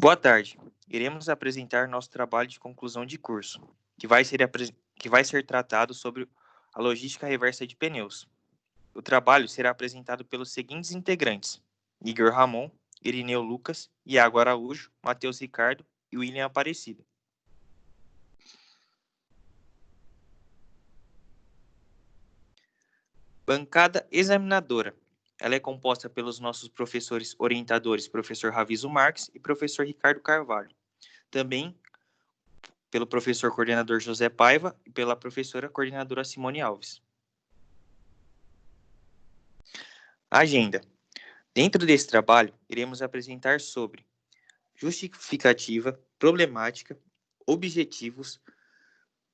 Boa tarde. Iremos apresentar nosso trabalho de conclusão de curso, que vai ser tratado sobre a logística reversa de pneus. O trabalho será apresentado pelos seguintes integrantes: Igor Ramon, Irineu Lucas, Iago Araújo, Matheus Ricardo e William Aparecido. Bancada examinadora. Ela é composta pelos nossos professores orientadores, professor Raviso Marques e professor Ricardo Carvalho. Também pelo professor coordenador José Paiva e pela professora coordenadora Simone Alves. Agenda. Dentro desse trabalho, iremos apresentar sobre justificativa, problemática, objetivos,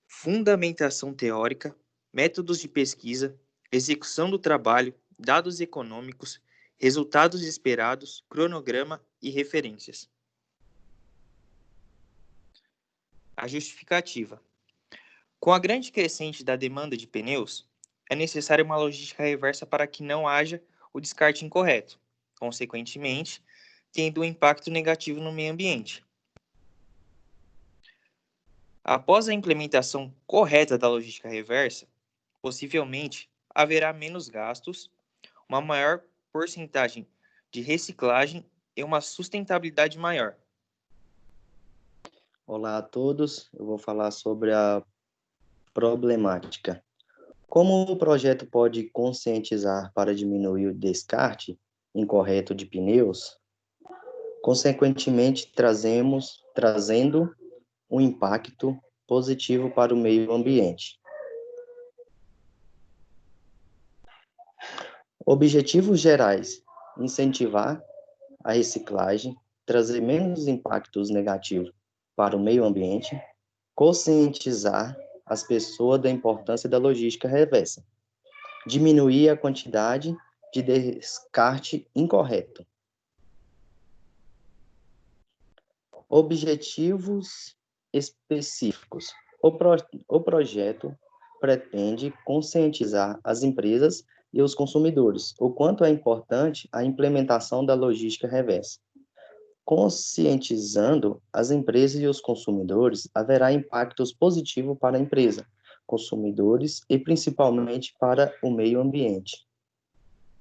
fundamentação teórica, métodos de pesquisa, execução do trabalho, dados econômicos, resultados esperados, cronograma e referências. A justificativa. Com a grande crescente da demanda de pneus, é necessária uma logística reversa para que não haja o descarte incorreto, consequentemente, tendo um impacto negativo no meio ambiente. Após a implementação correta da logística reversa, possivelmente haverá menos gastos, uma maior porcentagem de reciclagem e uma sustentabilidade maior. Olá a todos, eu vou falar sobre a problemática. Como o projeto pode conscientizar para diminuir o descarte incorreto de pneus, consequentemente trazendo um impacto positivo para o meio ambiente. Objetivos gerais: incentivar a reciclagem, trazer menos impactos negativos para o meio ambiente, conscientizar as pessoas da importância da logística reversa, diminuir a quantidade de descarte incorreto. Objetivos específicos. O projeto pretende conscientizar as empresas e os consumidores o quanto é importante a implementação da logística reversa. Conscientizando as empresas e os consumidores, haverá impactos positivos para a empresa, consumidores e principalmente para o meio ambiente.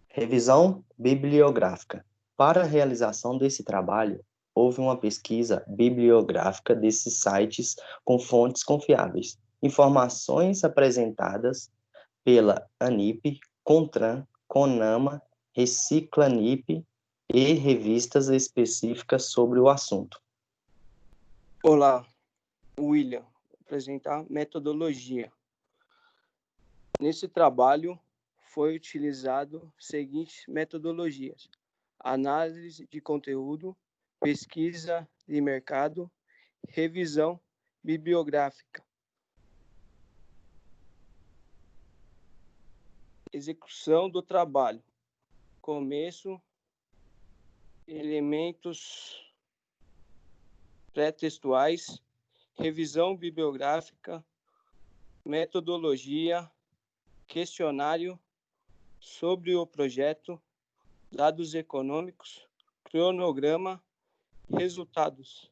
Revisão bibliográfica. Para a realização desse trabalho, houve uma pesquisa bibliográfica desses sites com fontes confiáveis. Informações apresentadas pela ANIP, CONTRAN, CONAMA, Reciclanip e revistas específicas sobre o assunto. Olá, William, vou apresentar metodologia. Nesse trabalho foi utilizado seguintes metodologias: análise de conteúdo, pesquisa de mercado, revisão bibliográfica. Execução do trabalho. Começo, elementos pré-textuais, revisão bibliográfica, metodologia, questionário sobre o projeto, dados econômicos, cronograma, resultados.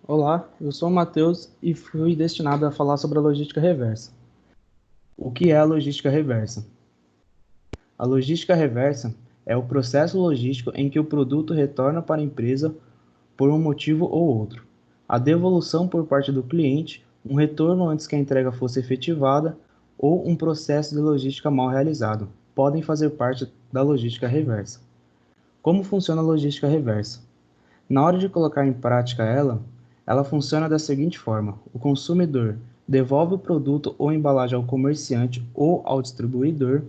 Olá, eu sou o Matheus e fui destinado a falar sobre a logística reversa. O que é a logística reversa? A logística reversa é o processo logístico em que o produto retorna para a empresa por um motivo ou outro. A devolução por parte do cliente, um retorno antes que a entrega fosse efetivada ou um processo de logística mal realizado podem fazer parte da logística reversa. Como funciona a logística reversa? Na hora de colocar em prática ela funciona da seguinte forma: o consumidor devolve o produto ou embalagem ao comerciante ou ao distribuidor,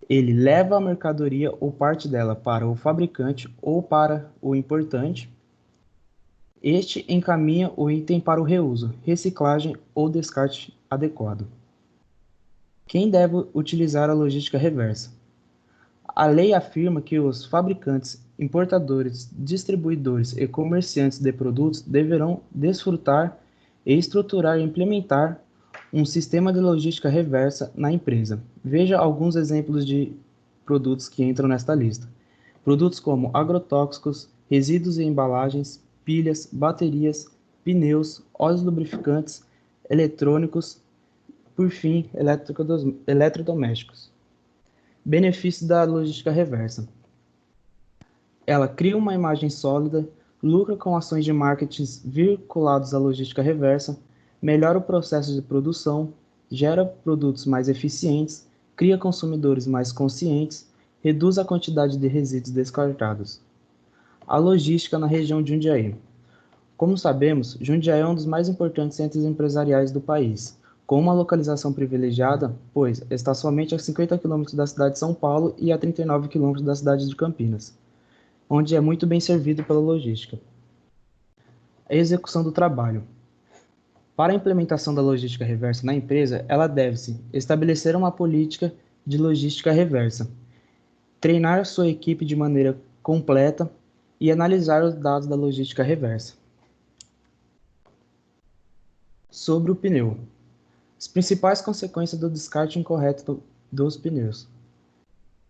ele leva a mercadoria ou parte dela para o fabricante ou para o importante, este encaminha o item para o reuso, reciclagem ou descarte adequado. Quem deve utilizar a logística reversa? A lei afirma que os fabricantes, importadores, distribuidores e comerciantes de produtos deverão desfrutar e estruturar e implementar um sistema de logística reversa na empresa. Veja alguns exemplos de produtos que entram nesta lista. Produtos como agrotóxicos, resíduos e embalagens, pilhas, baterias, pneus, óleos lubrificantes, eletrônicos, por fim, eletrodomésticos. Benefícios da logística reversa. Ela cria uma imagem sólida, lucra com ações de marketing vinculados à logística reversa, melhora o processo de produção, gera produtos mais eficientes, cria consumidores mais conscientes, reduz a quantidade de resíduos descartados. A logística na região de Jundiaí. Como sabemos, Jundiaí é um dos mais importantes centros empresariais do país, com uma localização privilegiada, pois está somente a 50 km da cidade de São Paulo e a 39 km da cidade de Campinas, onde é muito bem servido pela logística. A execução do trabalho. Para a implementação da logística reversa na empresa, ela deve-se estabelecer uma política de logística reversa, treinar sua equipe de maneira completa e analisar os dados da logística reversa. Sobre o pneu. As principais consequências do descarte incorreto dos pneus.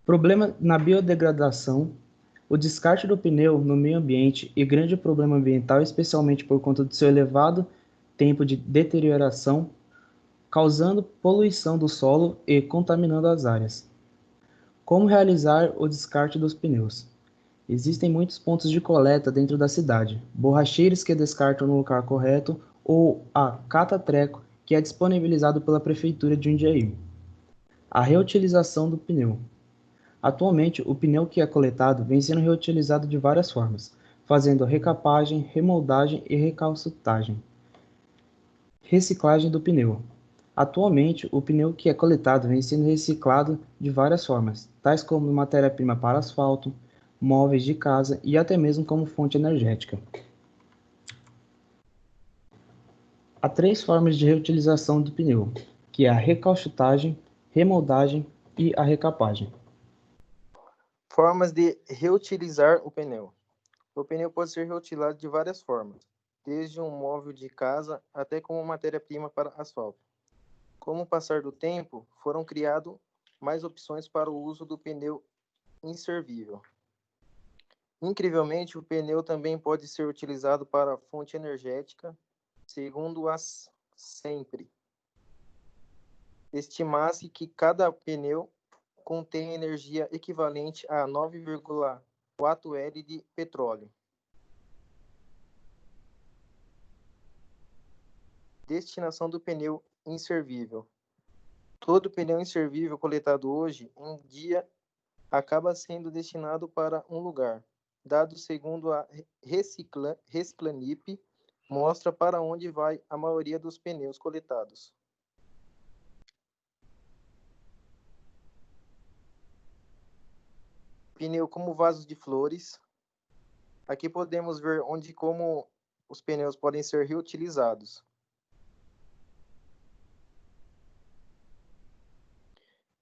Problema na biodegradação. O descarte do pneu no meio ambiente e grande problema ambiental, especialmente por conta do seu elevado tempo de deterioração, causando poluição do solo e contaminando as áreas. Como realizar o descarte dos pneus? Existem muitos pontos de coleta dentro da cidade, borracheiros que descartam no lugar correto ou a cata-treco que é disponibilizado pela Prefeitura de Jundiaí. A reutilização do pneu. Atualmente, o pneu que é coletado vem sendo reutilizado de várias formas, fazendo recapagem, remoldagem e recalcutagem. Reciclagem do pneu. Atualmente, o pneu que é coletado vem sendo reciclado de várias formas, tais como matéria-prima para asfalto, móveis de casa e até mesmo como fonte energética. Há 3 formas de reutilização do pneu, que é a recalchutagem, remoldagem e a recapagem. Formas de reutilizar o pneu. O pneu pode ser reutilizado de várias formas, desde um móvel de casa até como matéria-prima para asfalto. Com o passar do tempo, foram criadas mais opções para o uso do pneu inservível. Incrivelmente, o pneu também pode ser utilizado para fonte energética, segundo as sempre. Estima-se que cada pneu contém energia equivalente a 9,4 L de petróleo. Destinação do pneu inservível. Todo pneu inservível coletado hoje em dia acaba sendo destinado para um lugar. Dados segundo a Reciclanip, mostra para onde vai a maioria dos pneus coletados. Pneu como vaso de flores. Aqui podemos ver onde e como os pneus podem ser reutilizados.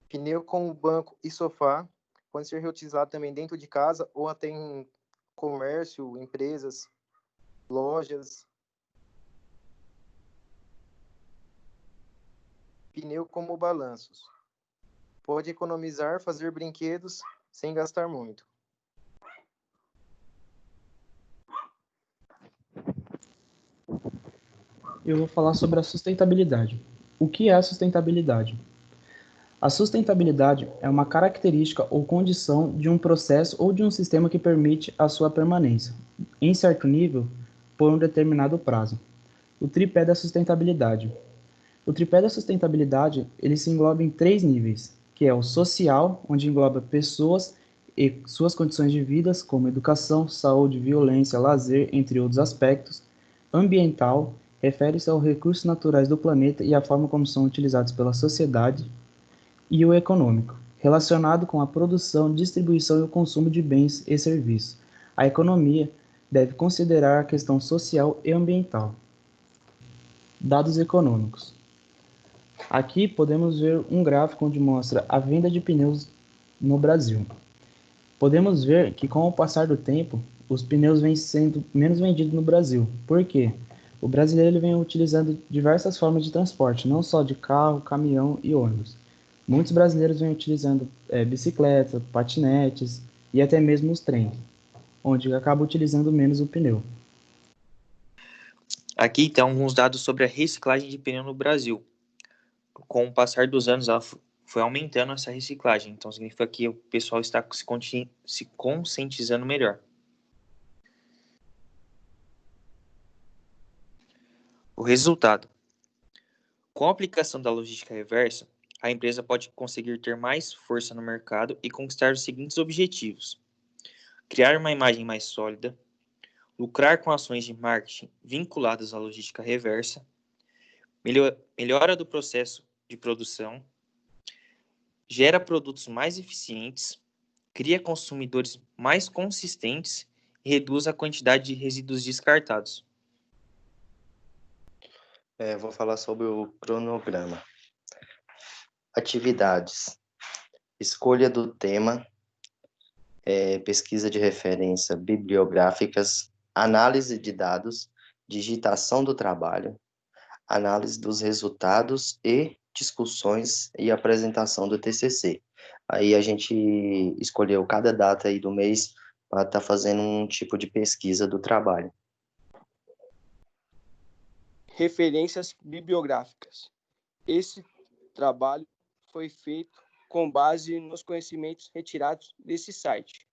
Pneu como banco e sofá pode ser reutilizado também dentro de casa ou até em comércio, empresas, lojas. Pneu como balanços. Pode economizar, fazer brinquedos sem gastar muito. Eu vou falar sobre a sustentabilidade. O que é a sustentabilidade? A sustentabilidade é uma característica ou condição de um processo ou de um sistema que permite a sua permanência, em certo nível, por um determinado prazo. O tripé da sustentabilidade. O tripé da sustentabilidade, ele se engloba em 3 níveis, que é o social, onde engloba pessoas e suas condições de vida, como educação, saúde, violência, lazer, entre outros aspectos. Ambiental, refere-se aos recursos naturais do planeta e a forma como são utilizados pela sociedade. E o econômico, relacionado com a produção, distribuição e o consumo de bens e serviços. A economia deve considerar a questão social e ambiental. Dados econômicos. Aqui podemos ver um gráfico onde mostra a venda de pneus no Brasil. Podemos ver que com o passar do tempo, os pneus vêm sendo menos vendidos no Brasil. Por quê? O brasileiro ele vem utilizando diversas formas de transporte, não só de carro, caminhão e ônibus. Muitos brasileiros vêm utilizando bicicletas, patinetes e até mesmo os trens. onde acaba utilizando menos o pneu. Aqui estão alguns dados sobre a reciclagem de pneu no Brasil. Com o passar dos anos, ela foi aumentando essa reciclagem. Então, significa que o pessoal está se conscientizando melhor. O resultado. Com a aplicação da logística reversa, a empresa pode conseguir ter mais força no mercado e conquistar os seguintes objetivos: criar uma imagem mais sólida, lucrar com ações de marketing vinculadas à logística reversa, melhora do processo de produção, gera produtos mais eficientes, cria consumidores mais consistentes e reduz a quantidade de resíduos descartados. Vou falar sobre o cronograma. Atividades: escolha do tema, pesquisa de referência bibliográficas, análise de dados, digitação do trabalho, análise dos resultados e discussões e apresentação do TCC. Aí a gente escolheu cada data aí do mês para estar fazendo um tipo de pesquisa do trabalho. Referências bibliográficas. Esse trabalho foi feito com base nos conhecimentos retirados desse site.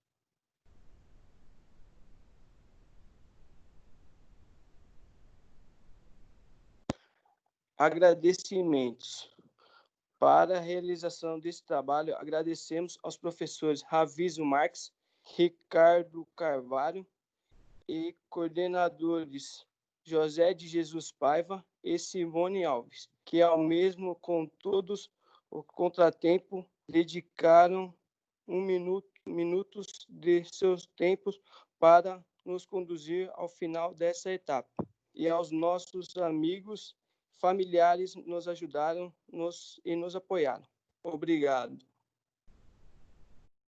Agradecimentos. Para a realização desse trabalho, agradecemos aos professores Raviso Marques, Ricardo Carvalho e coordenadores José de Jesus Paiva e Simone Alves, que ao mesmo com todos o contratempo dedicaram minutos de seus tempos para nos conduzir ao final dessa etapa. E aos nossos amigos, familiares nos ajudaram e nos apoiaram. Obrigado.